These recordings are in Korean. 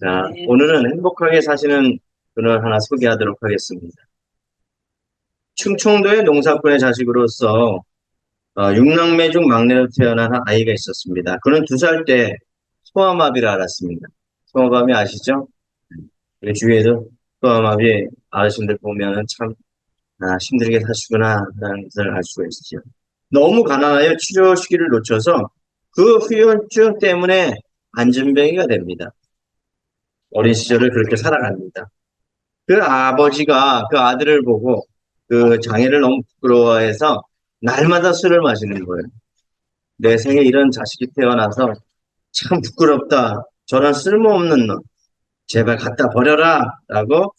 자, 오늘은 행복하게 사시는 분을 하나 소개하도록 하겠습니다. 충청도의 농사꾼의 자식으로서 육남매 중 막내로 태어난 아이가 있었습니다. 그는 2살 때 소아마비를 앓았습니다. 소아마비 아시죠? 우리 주위에도 소아마비 앓으신 분들 보면 참 힘들게 사시구나 라는 것을 알 수가 있죠. 너무 가난하여 치료 시기를 놓쳐서 그 후유증 때문에 안진뱅이가 됩니다. 어린 시절을 그렇게 살아갑니다. 그 아버지가 그 아들을 보고 그 장애를 너무 부끄러워해서 날마다 술을 마시는 거예요. 내 생에 이런 자식이 태어나서 참 부끄럽다. 저런 쓸모없는 놈. 제발 갖다 버려라. 라고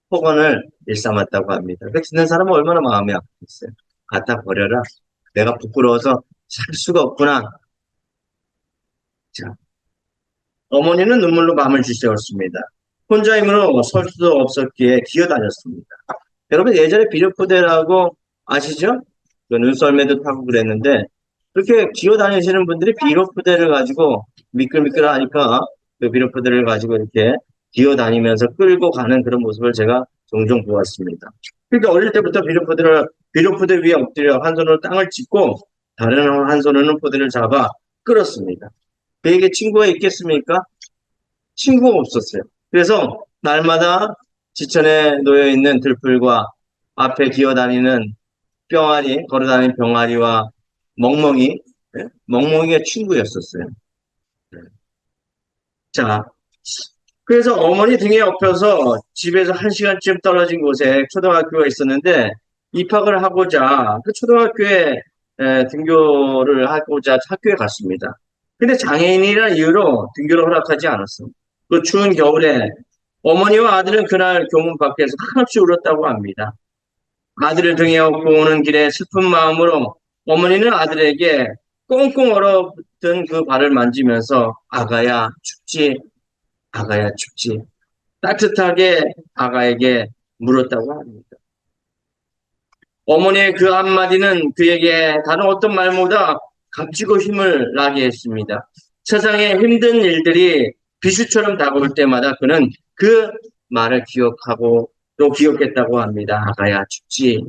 폭언을 일삼았다고 합니다. 그 듣는 사람은 얼마나 마음이 아프겠어요. 갖다 버려라. 내가 부끄러워서 살 수가 없구나. 자, 어머니는 눈물로 마음을 지새웠습니다. 혼자 힘으로 설 수도 없었기에 기어다녔습니다. 여러분 예전에 비료포대라고 아시죠? 그 눈썰매도 타고 그랬는데 그렇게 기어다니시는 분들이 비료포대를 가지고 미끌미끌하니까 그 비료포대를 가지고 이렇게 기어다니면서 끌고 가는 그런 모습을 제가 종종 보았습니다. 그러니까 어릴 때부터 비료포대 위에 엎드려 한 손으로 땅을 짚고 다른 한 손으로는 포대를 잡아 끌었습니다. 그에게 친구가 있겠습니까? 친구가 없었어요. 그래서 날마다 지천에 놓여 있는 들풀과 앞에 기어다니는 병아리, 걸어다니는 병아리와 멍멍이, 멍멍이가 친구였었어요. 자, 그래서 어머니 등에 업혀서 집에서 1시간쯤 떨어진 곳에 초등학교가 있었는데 입학을 하고자 그 초등학교에 등교를 하고자 학교에 갔습니다. 근데 장애인이라는 이유로 등교를 허락하지 않았어. 그 추운 겨울에 어머니와 아들은 그날 교문 밖에서 한없이 울었다고 합니다. 아들을 등에 업고 오는 길에 슬픈 마음으로 어머니는 아들에게 꽁꽁 얼어붙은 그 발을 만지면서 아가야 춥지, 아가야 춥지 따뜻하게 아가에게 물었다고 합니다. 어머니의 그 한마디는 그에게 다른 어떤 말보다 값지고 힘을 나게 했습니다. 세상에 힘든 일들이 비수처럼 다가올 때마다 그는 그 말을 기억하고 또 기억했다고 합니다. 아가야 춥지.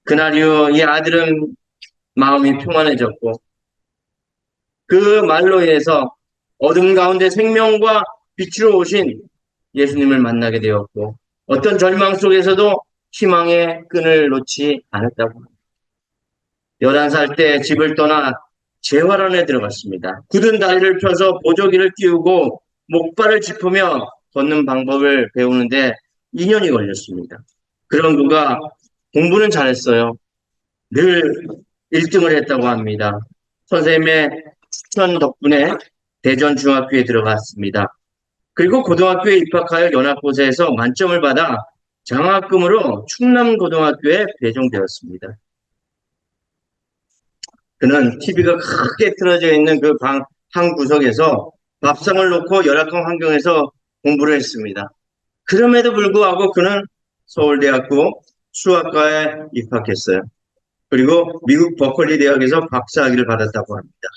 그날 이후 이 아들은 마음이 평안해졌고 그 말로 인해서 어둠 가운데 생명과 빛으로 오신 예수님을 만나게 되었고 어떤 절망 속에서도 희망의 끈을 놓지 않았다고 합니다. 11살 때 집을 떠나 재활원에 들어갔습니다. 굳은 다리를 펴서 보조기를 끼우고 목발을 짚으며 걷는 방법을 배우는데 2년이 걸렸습니다. 그런 그가 공부는 잘했어요. 늘 1등을 했다고 합니다. 선생님의 추천 덕분에 대전중학교에 들어갔습니다. 그리고 고등학교에 입학하여 연합고사에서 만점을 받아 장학금으로 충남고등학교에 배정되었습니다. 그는 TV가 크게 틀어져 있는 그 방 한 구석에서 밥상을 놓고 열악한 환경에서 공부를 했습니다. 그럼에도 불구하고 그는 서울대학교 수학과에 입학했어요. 그리고 미국 버클리 대학에서 박사학위를 받았다고 합니다.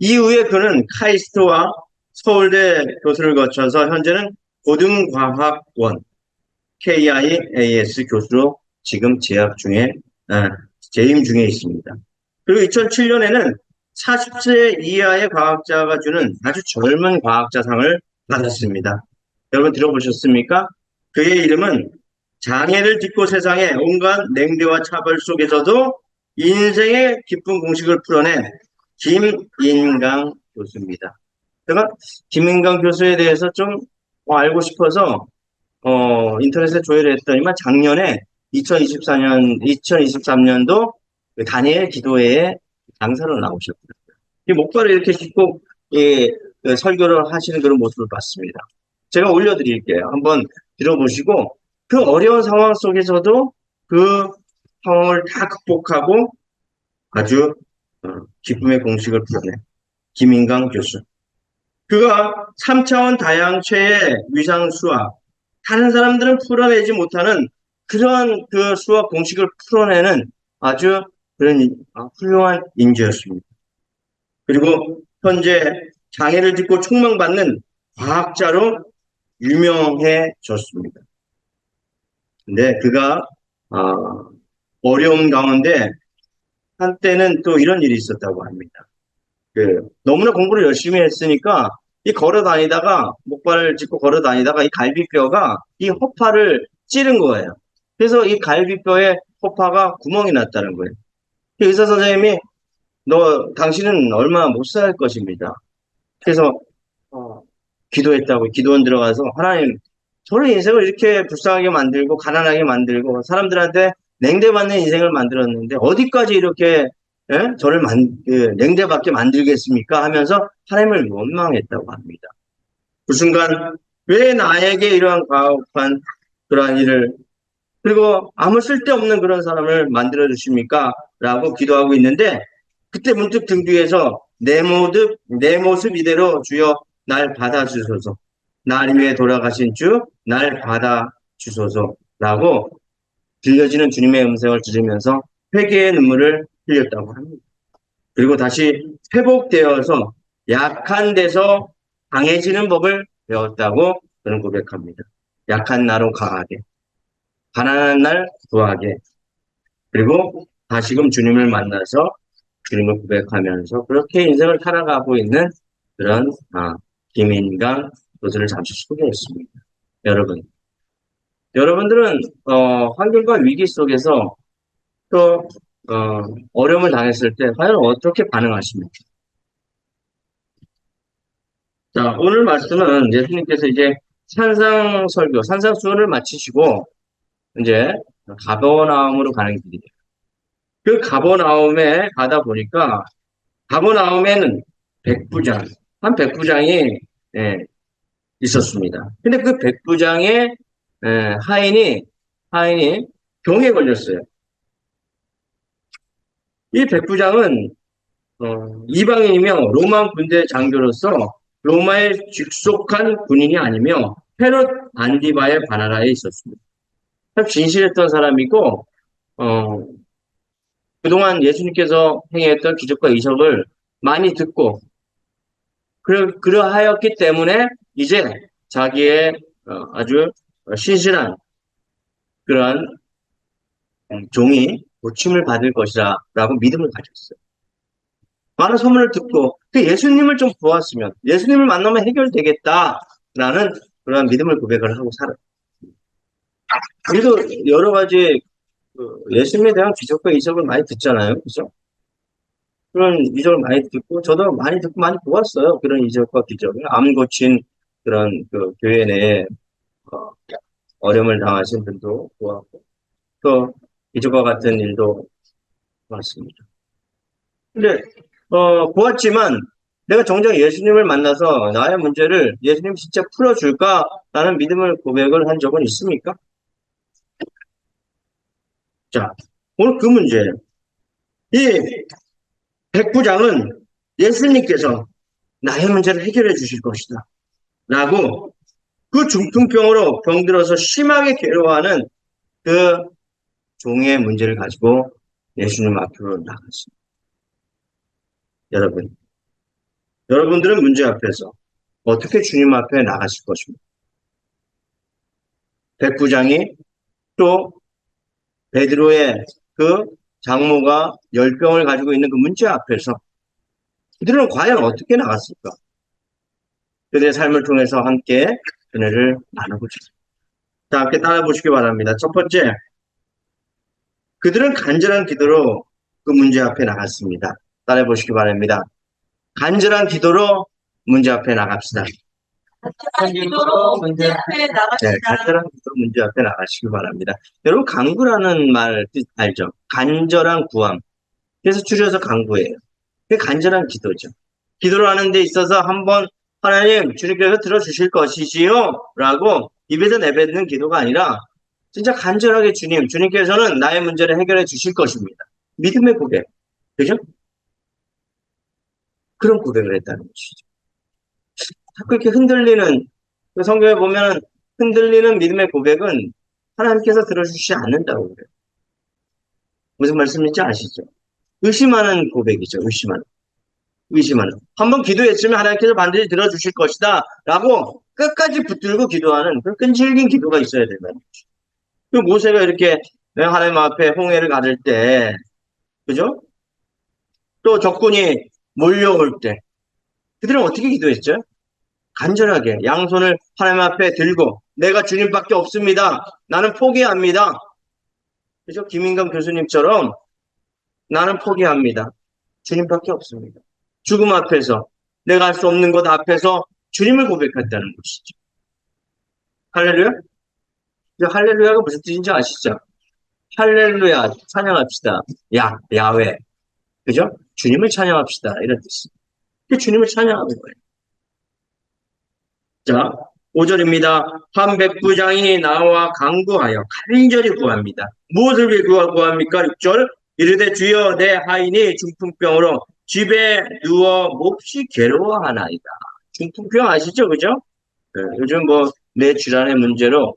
이후에 그는 카이스트와 서울대 교수를 거쳐서 현재는 고등과학원 KIAS 교수로 지금 재임 중에 있습니다. 그리고 2007년에는 40세 이하의 과학자가 주는 아주 젊은 과학자상을 받았습니다. 여러분 들어보셨습니까? 그의 이름은 장애를 딛고 세상에 온갖 냉대와 차별 속에서도 인생의 깊은 공식을 풀어낸 김인강 교수입니다. 제가 김인강 교수에 대해서 좀 알고 싶어서 인터넷에 조회를 했더니만 작년에 2023년도 다니엘 기도회에 강사로 나오셨더라고요. 이 목발을 이렇게 짚고 그 설교를 하시는 그런 모습을 봤습니다. 제가 올려드릴게요. 한번 들어보시고 그 어려운 상황 속에서도 그 상황을 다 극복하고 아주 기쁨의 공식을 풀어낸 김인강 교수. 그가 3차원 다양체의 위상 수학, 다른 사람들은 풀어내지 못하는 그런 그 수학 공식을 풀어내는 아주 그런 훌륭한 인재였습니다. 그리고 현재 장애를 딛고 촉망받는 과학자로 유명해졌습니다. 근데 그가 어려움 가운데 한때는 또 이런 일이 있었다고 합니다. 너무나 공부를 열심히 했으니까 이 걸어 다니다가 목발을 짚고 걸어 다니다가 이 갈비뼈가 이 허파를 찌른 거예요. 그래서 이 갈비뼈에 허파가 구멍이 났다는 거예요. 의사 선생님이 당신은 얼마 못 살 것입니다. 그래서 기도했다고 기도원 들어가서 하나님 저를 인생을 이렇게 불쌍하게 만들고 가난하게 만들고 사람들한테 냉대받는 인생을 만들었는데 어디까지 이렇게 저를 냉대받게 만들겠습니까? 하면서 하나님을 원망했다고 합니다. 그 순간 왜 나에게 이러한 가혹한 그러한 일을 그리고 아무 쓸데없는 그런 사람을 만들어 주십니까? 라고 기도하고 있는데 그때 문득 등 뒤에서 내 모습 이대로 주여 날 받아주소서. 날 위해 돌아가신 주, 날 받아주소서라고 들려지는 주님의 음성을 들으면서 회개의 눈물을 흘렸다고 합니다. 그리고 다시 회복되어서 약한 데서 강해지는 법을 배웠다고 저는 고백합니다. 약한 나로 강하게, 가난한 날 구하게, 그리고 다시금 주님을 만나서 주님을 고백하면서 그렇게 인생을 살아가고 있는 그런 김인강 교수를 잠시 소개했습니다. 여러분들은 환경과 위기 속에서 또 어려움을 당했을 때 과연 어떻게 반응하십니까? 자, 오늘 말씀은 예수님께서 이제 산상설교, 산상수훈을 마치시고 이제 가버나움으로 가는 길이에요. 그 가버나움에 가다 보니까 가버나움에는 한 백부장이 있었습니다. 근데 그 백부장의 하인이 병에 걸렸어요. 이 백부장은 이방인이며 로마 군대 장교로서 로마에 직속한 군인이 아니며 헤롯 안디바의 바나라에 있었습니다. 참 진실했던 사람이고 그동안 예수님께서 행했던 기적과 이적을 많이 듣고 그러하였기 때문에 이제 자기의 아주 신실한 그러한 종이 고침을 받을 것이라 라고 믿음을 가졌어요. 많은 소문을 듣고 그 예수님을 좀 보았으면 예수님을 만나면 해결되겠다라는 그런 믿음을 고백을 하고 살아요. 우리도 여러 가지 예수님에 대한 기적과 이적을 많이 듣잖아요. 그죠? 그런 이적을 많이 듣고 저도 많이 듣고 많이 보았어요. 그런 이적과 기적을. 암 고친 그런 교회 내에 어려움을 당하신 분도 보았고 또 이적과 같은 일도 보았습니다. 근데 보았지만 내가 정작 예수님을 만나서 나의 문제를 예수님이 진짜 풀어줄까라는 믿음을 고백을 한 적은 있습니까? 자, 오늘 그 문제예요. 이 백부장은 예수님께서 나의 문제를 해결해 주실 것이다. 라고 그 중풍병으로 병들어서 심하게 괴로워하는 그 종의 문제를 가지고 예수님 앞으로 나갔습니다. 여러분들은 문제 앞에서 어떻게 주님 앞에 나가실 것입니까? 백부장이 또 베드로의 그 장모가 열병을 가지고 있는 그 문제 앞에서 그들은 과연 어떻게 나갔을까? 그들의 삶을 통해서 함께 은혜를 나눠보죠. 자, 함께 따라 보시기 바랍니다. 첫 번째, 그들은 간절한 기도로 그 문제 앞에 나갔습니다. 따라 보시기 바랍니다. 간절한 기도로 문제 앞에 나갑시다. 간절한 기도로 문제 앞에 나갑시다. 네, 간절한 기도로 문제 앞에 나가시기 바랍니다. 여러분, 간구라는 말 뜻 알죠? 간절한 구함. 그래서 줄여서 간구예요. 그게 간절한 기도죠. 기도를 하는 데 있어서 한번 하나님 주님께서 들어주실 것이지요? 라고 입에서 내뱉는 기도가 아니라 진짜 간절하게 주님께서는 나의 문제를 해결해 주실 것입니다. 믿음의 고백. 그죠? 그런 고백을 했다는 것이죠. 자꾸 이렇게 흔들리는, 성경에 보면 흔들리는 믿음의 고백은 하나님께서 들어주시지 않는다고 그래요. 무슨 말씀인지 아시죠? 의심하는 고백이죠, 의심하는. 의심하는. 한번 기도했으면 하나님께서 반드시 들어주실 것이다. 라고 끝까지 붙들고 기도하는 그 끈질긴 기도가 있어야 된다는 거죠. 그 모세가 이렇게 하나님 앞에 홍해를 가를 때, 그죠? 또 적군이 몰려올 때, 그들은 어떻게 기도했죠? 간절하게 양손을 하나님 앞에 들고 내가 주님밖에 없습니다. 나는 포기합니다. 그죠? 김인감 교수님처럼 나는 포기합니다. 주님밖에 없습니다. 죽음 앞에서 내가 할 수 없는 것 앞에서 주님을 고백했다는 것이죠. 할렐루야? 할렐루야가 무슨 뜻인지 아시죠? 할렐루야 찬양합시다. 야외. 그죠? 주님을 찬양합시다. 이런 뜻입니다. 주님을 찬양하는 거예요. 자, 5절입니다. 한 백부장이 나와 강구하여 간절히 구합니다. 무엇을 위해 구합니까? 6절. 이르되 주여 내 하인이 중풍병으로 집에 누워 몹시 괴로워하나이다. 중풍병 아시죠? 그죠? 네, 요즘 뭐 뇌 질환의 문제로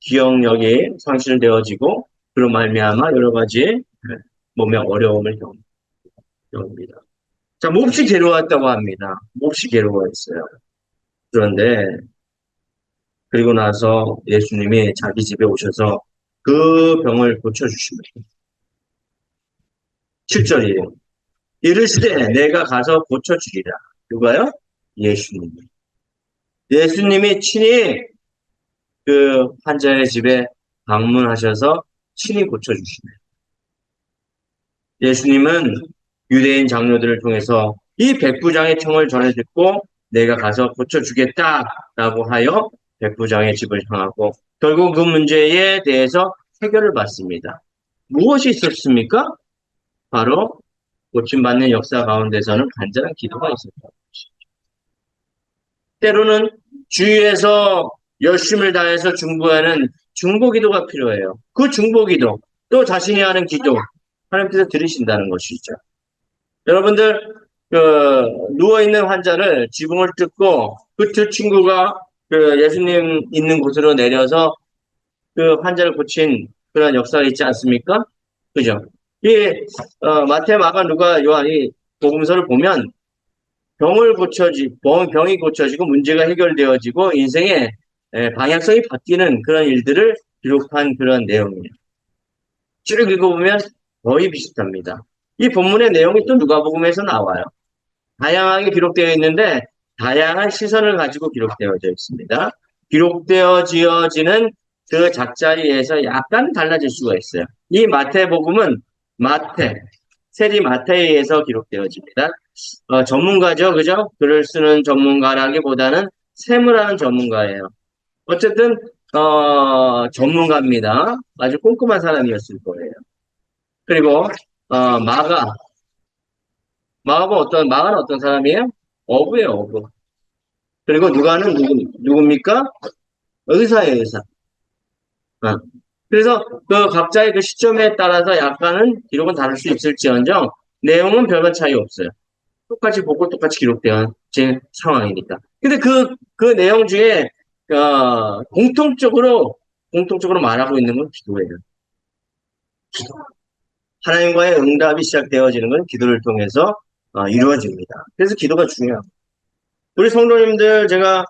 기억력이 상실되어지고 그로 말미암아 여러 가지 몸의 어려움을 겪습니다. 자, 몹시 괴로웠다고 합니다. 몹시 괴로워했어요. 그런데 그리고 나서 예수님이 자기 집에 오셔서 그 병을 고쳐주십니다. 7절이에요. 이르시되 내가 가서 고쳐주리라. 누가요? 예수님. 예수님이 친히 그 환자의 집에 방문하셔서 친히 고쳐주십니다. 예수님은 유대인 장로들을 통해서 이 백부장의 청을 전해 듣고 내가 가서 고쳐주겠다라고 하여 백부장의 집을 향하고 결국 그 문제에 대해서 해결을 받습니다. 무엇이 있었습니까? 바로 고침받는 역사 가운데서는 간절한 기도가 있었다. 때로는 주위에서 열심을 다해서 중보하는 중보기도가 필요해요. 그 중보기도, 또 자신이 하는 기도, 하나님께서 들으신다는 것이죠. 여러분들, 누워있는 환자를 지붕을 뜯고 그 두 친구가 그 예수님 있는 곳으로 내려서 그 환자를 고친 그런 역사가 있지 않습니까? 그죠? 이, 마태, 마가, 누가, 요한이 복음서를 보면 병이 고쳐지고 문제가 해결되어지고 인생의 방향성이 바뀌는 그런 일들을 기록한 그런 내용이에요. 쭉 읽어보면 거의 비슷합니다. 이 본문의 내용이 또 누가복음에서 나와요. 다양하게 기록되어 있는데 다양한 시선을 가지고 기록되어져 있습니다. 기록되어지는 그 작자리에서 약간 달라질 수가 있어요. 이 마태복음은 세리 마태에 의해서 기록되어집니다. 전문가죠, 그죠? 글을 쓰는 전문가라기보다는 세무라는 전문가예요. 어쨌든 전문가입니다. 아주 꼼꼼한 사람이었을 거예요. 그리고 마가는 어떤 사람이에요? 어부예요, 어부. 그리고 누굽니까? 의사예요, 의사. 그래서 그 각자의 그 시점에 따라서 약간은 기록은 다를 수 있을지언정 내용은 별반 차이 없어요. 똑같이 보고 똑같이 기록된 상황이니까. 근데 그 내용 중에 공통적으로 말하고 있는 건 기도예요. 기도. 하나님과의 응답이 시작되어지는 건 기도를 통해서 이루어집니다. 그래서 기도가 중요해요. 우리 성도님들 제가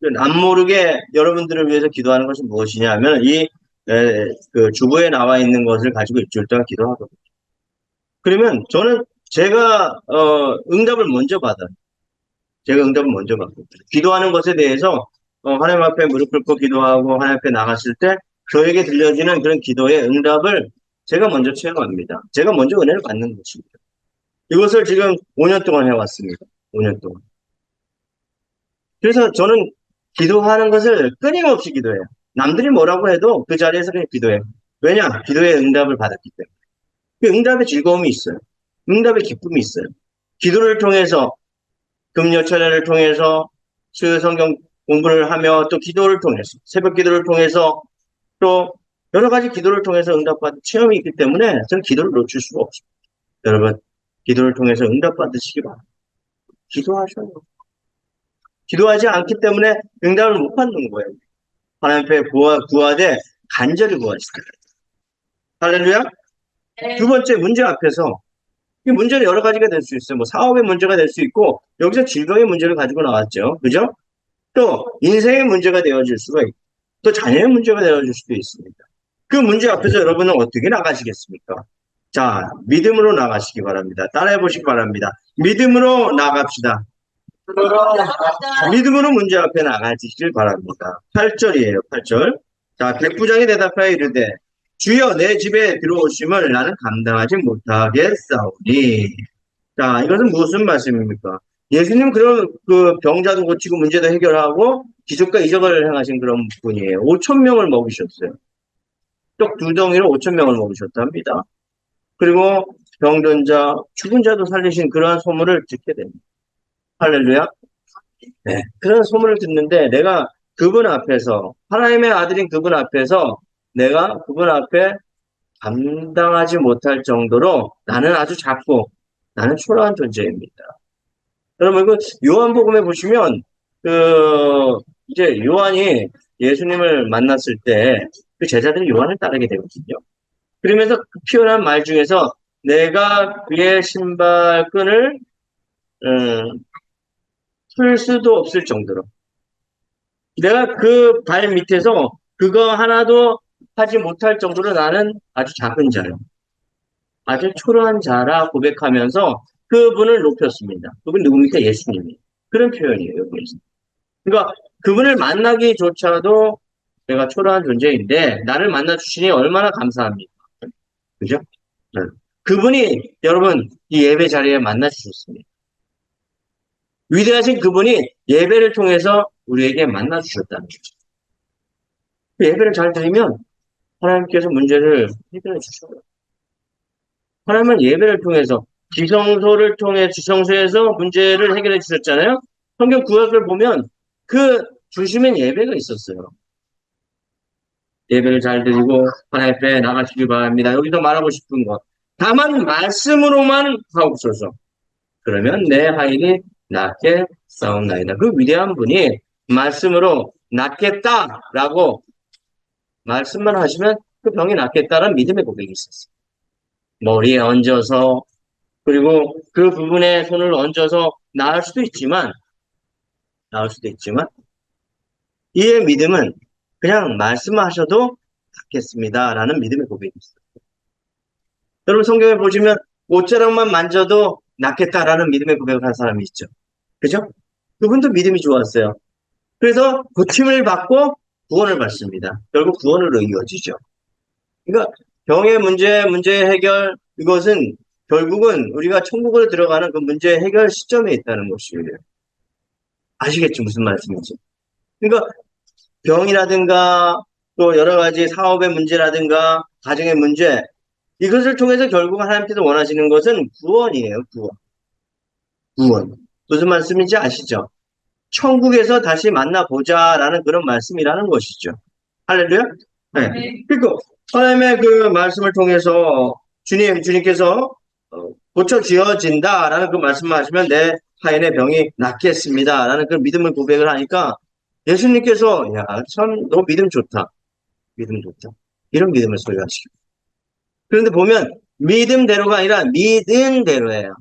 남모르게 여러분들을 위해서 기도하는 것이 무엇이냐 하면 그 주보에 나와 있는 것을 가지고 일주일 동안 기도하거든요. 그러면 저는 제가 응답을 먼저 받아요. 제가 응답을 먼저 받고 기도하는 것에 대해서 하나님 앞에 무릎 꿇고 기도하고 하나님 앞에 나갔을 때 저에게 들려지는 그런 기도의 응답을 제가 먼저 체험합니다. 제가 먼저 은혜를 받는 것입니다. 이것을 지금 5년 동안 해왔습니다. 5년 동안. 그래서 저는 기도하는 것을 끊임없이 기도해요. 남들이 뭐라고 해도 그 자리에서 그냥 기도해요. 왜냐? 기도의 응답을 받았기 때문에. 그 응답의 즐거움이 있어요. 응답의 기쁨이 있어요. 기도를 통해서 금요철야를 통해서 성경 공부를 하며 또 기도를 통해서 새벽 기도를 통해서 또 여러 가지 기도를 통해서 응답받은 체험이 있기 때문에 저는 기도를 놓칠 수가 없습니다. 여러분 기도를 통해서 응답받으시기 바랍니다. 기도하셔요. 기도하지 않기 때문에 응답을 못 받는 거예요. 하나님 앞에 구하되 간절히 구하시다. 할렐루야. 네. 두 번째 문제 앞에서 이 문제는 여러 가지가 될 수 있어요. 뭐 사업의 문제가 될 수 있고 여기서 질병의 문제를 가지고 나왔죠. 그죠? 또 인생의 문제가 되어질 수가 있고 또 자녀의 문제가 되어질 수도 있습니다. 그 문제 앞에서 여러분은 어떻게 나가시겠습니까? 자, 믿음으로 나가시기 바랍니다. 따라해 보시기 바랍니다. 믿음으로 나갑시다. 믿음으로 문제 앞에 나가시길 바랍니다. 8절이에요, 8절. 자, 백부장이 대답하여 이르되 주여 내 집에 들어오심을 나는 감당하지 못하겠사오니. 자, 이것은 무슨 말씀입니까? 예수님 그런 그 병자도 고치고 문제도 해결하고 기적과 이적을 행하신 그런 분이에요. 5천 명을 먹이셨어요. 떡 두 덩이로 5천 명을 먹이셨답니다. 그리고 병든 자, 죽은 자도 살리신 그러한 소문을 듣게 됩니다. 할렐루야. 네, 그런 소문을 듣는데 내가 그분 앞에서 하나님의 아들인 그분 앞에서 내가 그분 앞에 감당하지 못할 정도로 나는 아주 작고 나는 초라한 존재입니다. 여러분 그 요한복음에 보시면 그 이제 요한이 예수님을 만났을 때 그 제자들이 요한을 따르게 되거든요. 그러면서 그 피어난 말 중에서 내가 그의 신발끈을 풀 수도 없을 정도로 내가 그 발 밑에서 그거 하나도 하지 못할 정도로 나는 아주 작은 자요. 아주 초라한 자라 고백하면서 그분을 높였습니다. 그분 누굽니까? 예수님이. 그런 표현이에요, 여기에서. 그러니까 그분을 만나기조차도 내가 초라한 존재인데 나를 만나주시니 얼마나 감사합니까? 그죠? 네. 그분이 여러분 이 예배 자리에 만나주셨습니다. 위대하신 그분이 예배를 통해서 우리에게 만나주셨다는 거죠. 그 예배를 잘 드리면 하나님께서 문제를 해결해 주셔요. 하나님은 예배를 통해서 지성소를 통해 지성소에서 문제를 해결해 주셨잖아요. 성경 구약을 보면 그 중심엔 예배가 있었어요. 예배를 잘 드리고 하나님 앞에 나가시기 바랍니다. 여기서 말하고 싶은 것. 다만 말씀으로만 하옵소서. 그러면 내 하인이 낫게 싸움나이다. 그 위대한 분이 말씀으로 낫겠다라고 말씀만 하시면 그 병이 낫겠다라는 믿음의 고백이 있었어요. 머리에 얹어서 그리고 그 부분에 손을 얹어서 나을 수도 있지만 이의 믿음은 그냥 말씀하셔도 낫겠습니다라는 믿음의 고백이 있어요. 여러분 성경에 보시면 옷자락만 만져도 낫겠다라는 믿음의 고백을 한 사람이 있죠. 그죠? 그분도 믿음이 좋았어요. 그래서 고침을 받고 구원을 받습니다. 결국 구원으로 이어지죠. 그러니까 병의 문제 해결 이것은 결국은 우리가 천국으로 들어가는 그 문제 해결 시점에 있다는 것이에요. 아시겠죠? 무슨 말씀인지. 그러니까 병이라든가 또 여러 가지 사업의 문제라든가 가정의 문제 이것을 통해서 결국 하나님께서 원하시는 것은 구원이에요. 구원. 무슨 말씀인지 아시죠? 천국에서 다시 만나보자라는 그런 말씀이라는 것이죠. 할렐루야? 네. 그리고 하나님의 그 말씀을 통해서 주님께서 고쳐지어진다라는 그 말씀을 하시면 내 하인의 병이 낫겠습니다라는 그 믿음을 고백을 하니까 예수님께서 야, 참, 너 믿음 좋다. 믿음 좋다. 이런 믿음을 소유하시고. 그런데 보면 믿음대로가 아니라 믿음대로예요.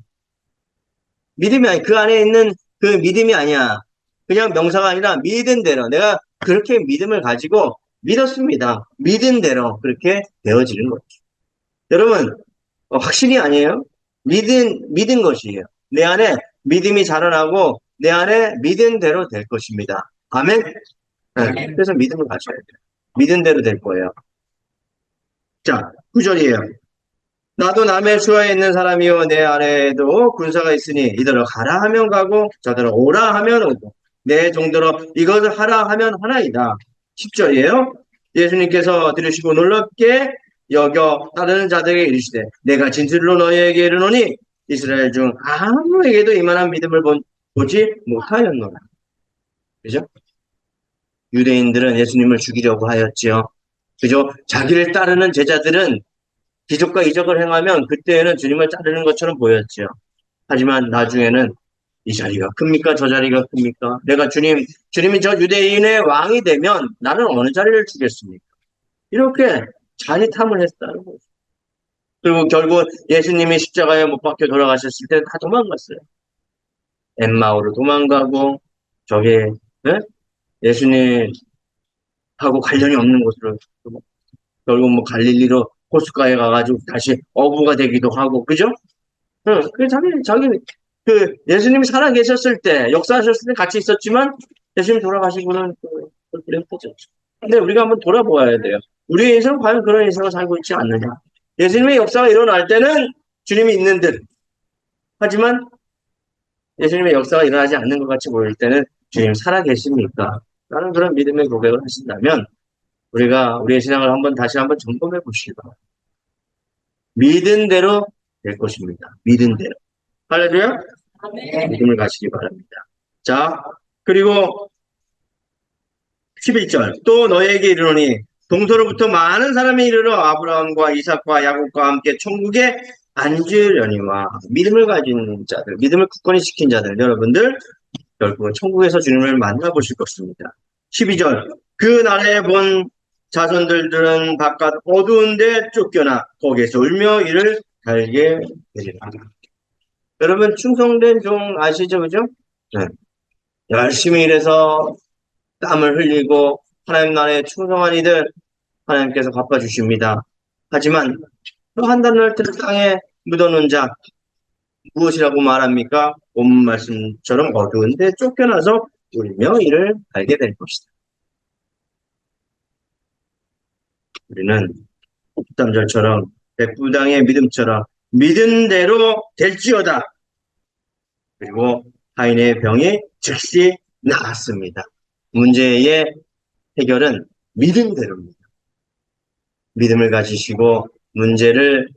믿음이 아니, 그 안에 있는 그 믿음이 아니야. 그냥 명사가 아니라 믿은 대로. 내가 그렇게 믿음을 가지고 믿었습니다. 믿은 대로 그렇게 되어지는 거죠. 여러분, 확신이 아니에요? 믿은 것이에요. 내 안에 믿음이 자라나고 내 안에 믿은 대로 될 것입니다. 아멘? 네, 그래서 믿음을 가져야 돼요. 믿은 대로 될 거예요. 자, 9절이에요. 나도 남의 수하에 있는 사람이요 내 아래에도 군사가 있으니 이더러 가라 하면 가고 저더러 오라 하면 오고 내 정도로 이것을 하라 하면 하나이다. 10절이에요. 예수님께서 들으시고 놀랍게 여겨 따르는 자들에게 이르시되 내가 진실로 너희에게 이르노니 이스라엘 중 아무에게도 이만한 믿음을 보지 못하였노라. 그죠? 유대인들은 예수님을 죽이려고 하였지요. 그죠? 자기를 따르는 제자들은 기적과 이적을 행하면 그때에는 주님을 자르는 것처럼 보였죠. 하지만 나중에는 이 자리가 큽니까? 저 자리가 큽니까? 내가 주님이 저 유대인의 왕이 되면 나는 어느 자리를 주겠습니까? 이렇게 자리탐을 했다는 거죠. 그리고 결국 예수님이 십자가에 못 박혀 돌아가셨을 때 다 도망갔어요. 엠마오로 도망가고, 저기, 예? 예수님하고 관련이 없는 곳으로, 결국 뭐 갈릴리로 호숫가에 가가지고 다시 어부가 되기도 하고, 그죠? 응, 그 예수님이 살아 계셨을 때, 역사하셨을 때 같이 있었지만, 예수님 돌아가시고는 그랬죠. 근데 우리가 한번 돌아보아야 돼요. 우리의 인생은 과연 그런 인생을 살고 있지 않느냐. 예수님의 역사가 일어날 때는 주님이 있는 듯. 하지만 예수님의 역사가 일어나지 않는 것 같이 보일 때는 주님 살아 계십니까? 라는 그런 믿음의 고백을 하신다면 우리가 우리의 신앙을 다시 한번 점검해 보시기 바랍니다. 믿은 대로 될 것입니다. 믿은 대로. 할렐루야? 믿음을 가시기 바랍니다. 자, 그리고 11절. 또 너에게 이르노니 동서로부터 많은 사람이 이르러 아브라함과 이삭과 야곱과 함께 천국에 앉으려니와. 믿음을 가진 자들, 믿음을 굳건히 지킨 자들, 여러분들 결국은 천국에서 주님을 만나보실 것입니다. 12절. 그 나라에 본 자손들은 바깥 어두운 데 쫓겨나 거기에서 울며 이를 달게 되리라. 여러분 충성된 종 아시죠? 그죠? 네. 열심히 일해서 땀을 흘리고 하나님 나라에 충성한 이들 하나님께서 갚아주십니다. 하지만 또 한 단을 땅에 묻어놓은 자 무엇이라고 말합니까? 본 말씀처럼 어두운데 쫓겨나서 울며 이를 알게 될 것이다. 우리는 13절처럼 백부당의 믿음처럼 믿은 대로 될지어다. 그리고 하인의 병이 즉시 나았습니다. 문제의 해결은 믿음대로입니다. 믿음을 가지시고 문제를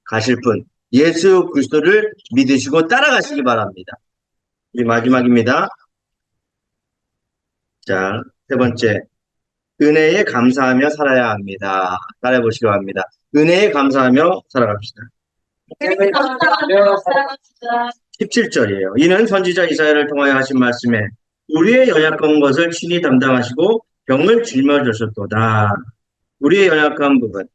가실 분 예수 그리스도를 믿으시고 따라가시기 바랍니다. 이 마지막입니다. 자, 세 번째. 은혜에 감사하며 살아야 합니다. 따라해 보시기 바랍니다. 은혜에 감사하며 살아갑시다. 17절이에요. 이는 선지자 이사야를 통하여 하신 말씀에 우리의 연약한 것을 친히 담당하시고 병을 짊어지셨도다. 우리의 연약한 부분,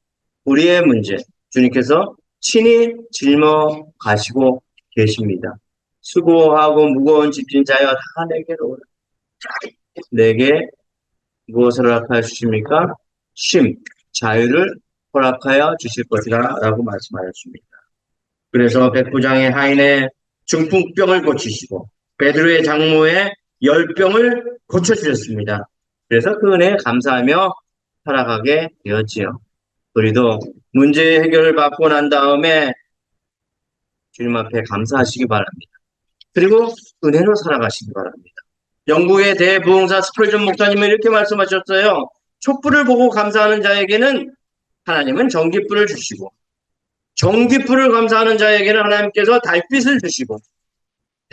우리의 문제, 주님께서 친히 짊어 가시고 계십니다. 수고하고 무거운 짐진 자여 다 내게로 오라. 내게 무엇을 허락하여 주십니까? 쉼, 자유를 허락하여 주실 것이다 라고 말씀하셨습니다. 그래서 백부장의 하인의 중풍병을 고치시고 베드로의 장모의 열병을 고쳐주셨습니다. 그래서 그 은혜에 감사하며 살아가게 되었지요. 우리도 문제 해결을 받고 난 다음에 주님 앞에 감사하시기 바랍니다. 그리고 은혜로 살아가시기 바랍니다. 영국의 대부흥사 스펄전 목사님은 이렇게 말씀하셨어요. 촛불을 보고 감사하는 자에게는 하나님은 전기불을 주시고 전기불을 감사하는 자에게는 하나님께서 달빛을 주시고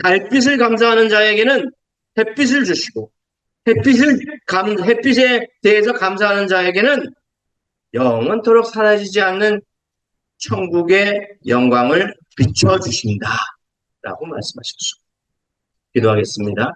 달빛을 감사하는 자에게는 햇빛을 주시고 햇빛에 대해서 감사하는 자에게는 영원토록 사라지지 않는 천국의 영광을 비춰주신다 라고 말씀하셨습니다. 기도하겠습니다.